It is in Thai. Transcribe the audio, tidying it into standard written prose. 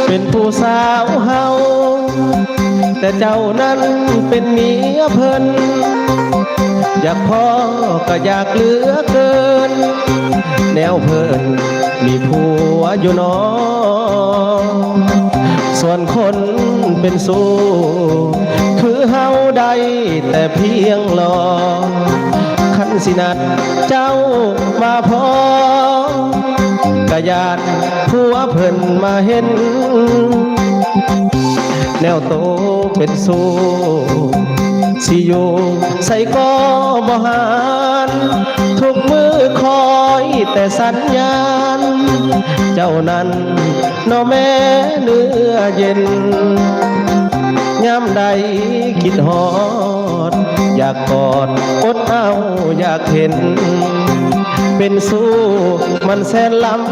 เป็นผู้สาวเฮาแต่เจ้านั้นเป็นเมียเพิ่นอยากพ่อก็อยากเหลือเกินแนวเพิ่นมีผัวอยู่น้อส่วนคนเป็นสู้คือเฮาได้แต่เพียงรอคันสินัดเจ้ามาพอกะยานผัวเพิ่นมาเห็นแนวโตเป็นสู้สิอยู่ใส่ก็บ่หานทุกมือคอยแต่สัญญาณเจ้านั้นน้อแม่เนื้อเย็นยามใดคิดฮอดอยากกอดอดเอาอยากเห็นเป็นสู้มันแสนล้ำ